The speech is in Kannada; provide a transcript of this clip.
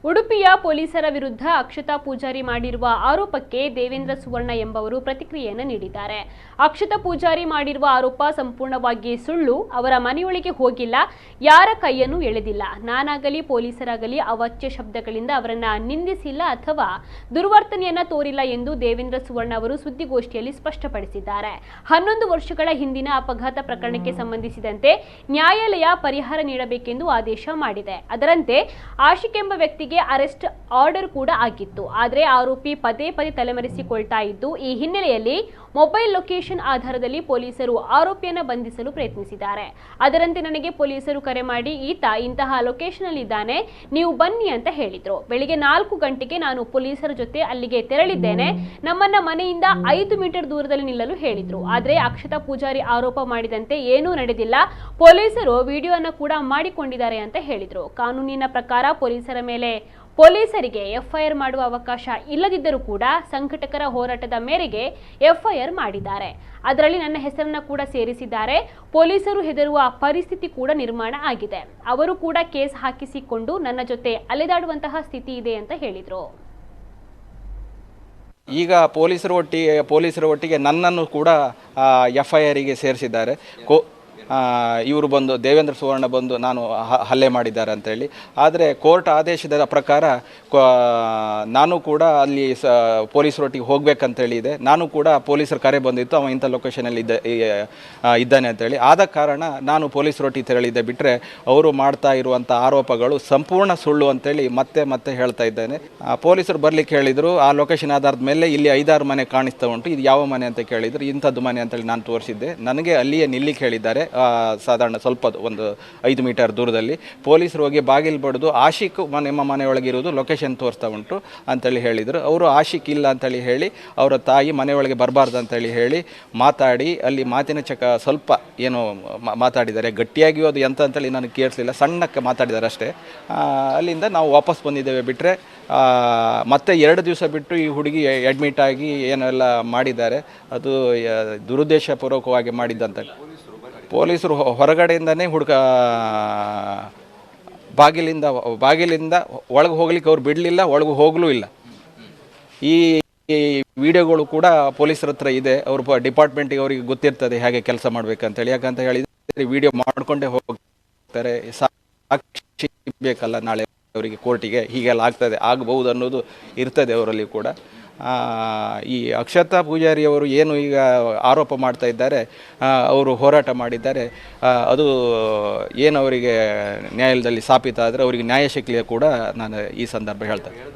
ಉಡುಪಿಯ ಪೊಲೀಸರ ವಿರುದ್ಧ ಅಕ್ಷತಾ ಪೂಜಾರಿ ಮಾಡಿರುವ ಆರೋಪಕ್ಕೆ ದೇವೇಂದ್ರ ಸುವರ್ಣ ಎಂಬವರು ಪ್ರತಿಕ್ರಿಯೆಯನ್ನು ನೀಡಿದ್ದಾರೆ. ಅಕ್ಷತಾ ಪೂಜಾರಿ ಮಾಡಿರುವ ಆರೋಪ ಸಂಪೂರ್ಣವಾಗಿ ಸುಳ್ಳು. ಅವರ ಮನೆಯೊಳಗೆ ಹೋಗಿಲ್ಲ, ಯಾರ ಕೈಯನ್ನು ಎಳೆದಿಲ್ಲ. ನಾನಾಗಲಿ ಪೊಲೀಸರಾಗಲಿ ಅವಾಚ್ಯ ಶಬ್ದಗಳಿಂದ ಅವರನ್ನ ನಿಂದಿಸಿಲ್ಲ ಅಥವಾ ದುರ್ವರ್ತನೆಯನ್ನ ತೋರಿಲ್ಲ ಎಂದು ದೇವೇಂದ್ರ ಸುವರ್ಣ ಅವರು ಸುದ್ದಿಗೋಷ್ಠಿಯಲ್ಲಿ ಸ್ಪಷ್ಟಪಡಿಸಿದ್ದಾರೆ. 11 ವರ್ಷಗಳ ಹಿಂದಿನ ಅಪಘಾತ ಪ್ರಕರಣಕ್ಕೆ ಸಂಬಂಧಿಸಿದಂತೆ ನ್ಯಾಯಾಲಯ ಪರಿಹಾರ ನೀಡಬೇಕೆಂದು ಆದೇಶ ಮಾಡಿದೆ. ಅದರಂತೆ ಆಶಿಕ್ ಎಂಬ ವ್ಯಕ್ತಿ ಅರೆಸ್ಟ್ ಆರ್ಡರ್ ಕೂಡ ಆಗಿತ್ತು. ಆದರೆ ಆರೋಪಿ ಪದೇ ಪದೇ ತಲೆಮರೆಸಿಕೊಳ್ತಾ ಇದ್ದು, ಈ ಹಿನ್ನೆಲೆಯಲ್ಲಿ ಮೊಬೈಲ್ ಲೊಕೇಶನ್ ಆಧಾರದಲ್ಲಿ ಪೊಲೀಸರು ಆರೋಪಿಯನ್ನು ಬಂಧಿಸಲು ಪ್ರಯತ್ನಿಸಿದ್ದಾರೆ. ಅದರಂತೆ ನನಗೆ ಪೊಲೀಸರು ಕರೆ ಮಾಡಿ ಈತ ಇಂತಹ ಲೊಕೇಶನ್ ಅಲ್ಲಿ ಇದ್ದಾನೆ, ನೀವು ಬನ್ನಿ ಅಂತ ಹೇಳಿದ್ರು. ಬೆಳಿಗ್ಗೆ 4 ಗಂಟೆಗೆ ನಾನು ಪೊಲೀಸರ ಜೊತೆ ಅಲ್ಲಿಗೆ ತೆರಳಿದ್ದೇನೆ. ನಮ್ಮನ್ನ ಮನೆಯಿಂದ 5 ಮೀಟರ್ ದೂರದಲ್ಲಿ ನಿಲ್ಲಲು ಹೇಳಿದ್ರು. ಆದರೆ ಅಕ್ಷತಾ ಪೂಜಾರಿ ಆರೋಪ ಮಾಡಿದಂತೆ ಏನೂ ನಡೆದಿಲ್ಲ. ಪೊಲೀಸರು ವಿಡಿಯೋನ ಕೂಡ ಮಾಡಿಕೊಂಡಿದ್ದಾರೆ ಅಂತ ಹೇಳಿದ್ರು. ಕಾನೂನಿನ ಪ್ರಕಾರ ಪೊಲೀಸರಿಗೆ ಎಫ್ಐಆರ್ ಮಾಡುವ ಅವಕಾಶ ಇಲ್ಲದಿದ್ದರೂ ಕೂಡ ಸಂಘಟಕರ ಹೋರಾಟದ ಮೇರೆಗೆ ಎಫ್ಐಆರ್ ಮಾಡಿದ್ದಾರೆ. ಅದರಲ್ಲಿ ನನ್ನ ಹೆಸರನ್ನ ಕೂಡ ಸೇರಿಸಿದ್ದಾರೆ. ಪೊಲೀಸರು ಹೆದರುವ ಪರಿಸ್ಥಿತಿ ಕೂಡ ನಿರ್ಮಾಣ ಆಗಿದೆ. ಅವರು ಕೂಡ ಕೇಸ್ ಹಾಕಿಸಿಕೊಂಡು ನನ್ನ ಜೊತೆ ಅಲೆದಾಡುವಂತಹ ಸ್ಥಿತಿ ಇದೆ ಅಂತ ಹೇಳಿದ್ರು. ಈಗ ಪೊಲೀಸರ ಒಟ್ಟಿಗೆ ನನ್ನನ್ನು ಕೂಡ ಎಫ್ಐಆರಿಗೆ ಸೇರಿಸಿದ್ದಾರೆ. ಇವರು ಬಂದು ದೇವೇಂದ್ರ ಸುವರ್ಣ ಬಂದು ನಾನು ಹಲ್ಲೆ ಮಾಡಿದ್ದಾರೆ ಅಂತೇಳಿ. ಆದರೆ ಕೋರ್ಟ್ ಆದೇಶದ ಪ್ರಕಾರ ನಾನು ಕೂಡ ಅಲ್ಲಿ ಪೊಲೀಸರೊಟ್ಟಿಗೆ ಹೋಗ್ಬೇಕಂತೇಳಿ ಇದೆ. ನಾನು ಕೂಡ ಪೊಲೀಸರ ಕರೆ ಬಂದಿತ್ತು, ಅವ ಇಂಥ ಲೊಕೇಶನಲ್ಲಿ ಇದ್ದಾನೆ ಅಂತೇಳಿ. ಆದ ಕಾರಣ ನಾನು ಪೊಲೀಸರೊಟ್ಟಿಗೆ ತೆರಳಿದ್ದೆ. ಬಿಟ್ಟರೆ ಅವರು ಮಾಡ್ತಾ ಇರುವಂಥ ಆರೋಪಗಳು ಸಂಪೂರ್ಣ ಸುಳ್ಳು ಅಂತೇಳಿ ಮತ್ತೆ ಹೇಳ್ತಾ ಇದ್ದೇನೆ. ಪೊಲೀಸರು ಬರಲಿಕ್ಕೆ ಹೇಳಿದರು. ಆ ಲೊಕೇಶನ್ ಆಧಾರದ ಮೇಲೆ ಇಲ್ಲಿ 5-6 ಮನೆ ಕಾಣಿಸ್ತಾ ಉಂಟು. ಇದು ಯಾವ ಮನೆ ಅಂತ ಕೇಳಿದರು. ಇಂಥದ್ದು ಮನೆ ಅಂತೇಳಿ ನಾನು ತೋರಿಸಿದ್ದೆ. ನನಗೆ ಅಲ್ಲಿಯೇ ನಿಲ್ಲಿಕ್ಕೆ ಹೇಳಿದ್ದಾರೆ. ಸಾಧಾರಣ ಸ್ವಲ್ಪ ಒಂದು 5 ಮೀಟರ್ ದೂರದಲ್ಲಿ ಪೊಲೀಸರು ಹೋಗಿ ಬಾಗಿಲು ಬಡಿದು ಆಶಿಕ್ ನಿಮ್ಮ ಮನೆಯೊಳಗೆ ಇರೋದು ಲೊಕೇಶನ್ ತೋರಿಸ್ತಾ ಉಂಟು ಅಂತೇಳಿ ಹೇಳಿದರು. ಅವರು ಆಶಿಕ್ ಇಲ್ಲ ಅಂತೇಳಿ ಹೇಳಿ ಅವರ ತಾಯಿ ಮನೆಯೊಳಗೆ ಬರಬಾರ್ದು ಅಂತೇಳಿ ಹೇಳಿ ಮಾತಾಡಿ ಅಲ್ಲಿ ಮಾತಿನ ಸ್ವಲ್ಪ ಏನೋ ಮಾತಾಡಿದ್ದಾರೆ. ಗಟ್ಟಿಯಾಗಿ ಅದು ಎಂತ ಅಂತೇಳಿ ನನಗೆ ಕೇಳಿಸಲಿಲ್ಲ, ಸಣ್ಣಕ್ಕೆ ಮಾತಾಡಿದ್ದಾರೆ ಅಷ್ಟೇ. ಅಲ್ಲಿಂದ ನಾವು ವಾಪಸ್ ಬಂದಿದ್ದೇವೆ. ಬಿಟ್ಟರೆ ಮತ್ತೆ 2 ದಿವಸ ಬಿಟ್ಟು ಈ ಹುಡುಗಿ ಅಡ್ಮಿಟ್ ಆಗಿ ಏನೆಲ್ಲ ಮಾಡಿದ್ದಾರೆ. ಅದು ದುರುದ್ದೇಶಪೂರ್ವಕವಾಗಿ ಮಾಡಿದ್ದಂತ. ಪೊಲೀಸರು ಹೊರಗಡೆಯಿಂದನೇ ಬಾಗಿಲಿಂದ ಒಳಗೆ ಹೋಗ್ಲಿಕ್ಕೆ ಅವ್ರು ಬಿಡಲಿಲ್ಲ, ಒಳಗೆ ಹೋಗಲೂ ಇಲ್ಲ. ಈ ವಿಡಿಯೋಗಳು ಕೂಡ ಪೊಲೀಸರ ಹತ್ರ ಇದೆ. ಅವ್ರ ಡಿಪಾರ್ಟ್ಮೆಂಟಿಗೆ ಅವರಿಗೆ ಗೊತ್ತಿರ್ತದೆ ಹೇಗೆ ಕೆಲಸ ಮಾಡಬೇಕಂತೇಳಿ. ಯಾಕಂತ ಹೇಳಿದರೆ ವಿಡಿಯೋ ಮಾಡಿಕೊಂಡೇ ಹೋಗ್ತಾರೆ. ಸಾಕ್ಷಿ ಬೇಕಲ್ಲ ನಾಳೆ ಅವರಿಗೆ ಕೋರ್ಟಿಗೆ, ಹೀಗೆಲ್ಲ ಆಗಬಹುದು ಅನ್ನೋದು ಇರ್ತದೆ ಅವರಲ್ಲಿ ಕೂಡ. ಈ ಅಕ್ಷತಾ ಪೂಜಾರಿಯವರು ಏನು ಈಗ ಆರೋಪ ಮಾಡ್ತಾ ಇದ್ದಾರೆ, ಅವರು ಹೋರಾಟ ಮಾಡಿದ್ದಾರೆ, ಅದು ಏನು ಅವರಿಗೆ ನ್ಯಾಯಾಲಯದಲ್ಲಿ ಸಾಬೀತಾದರೆ ಅವರಿಗೆ ನ್ಯಾಯ ಸಿಕ್ಕಲಿ ಕೂಡ ನಾನು ಈ ಸಂದರ್ಭ ಹೇಳ್ತೇನೆ.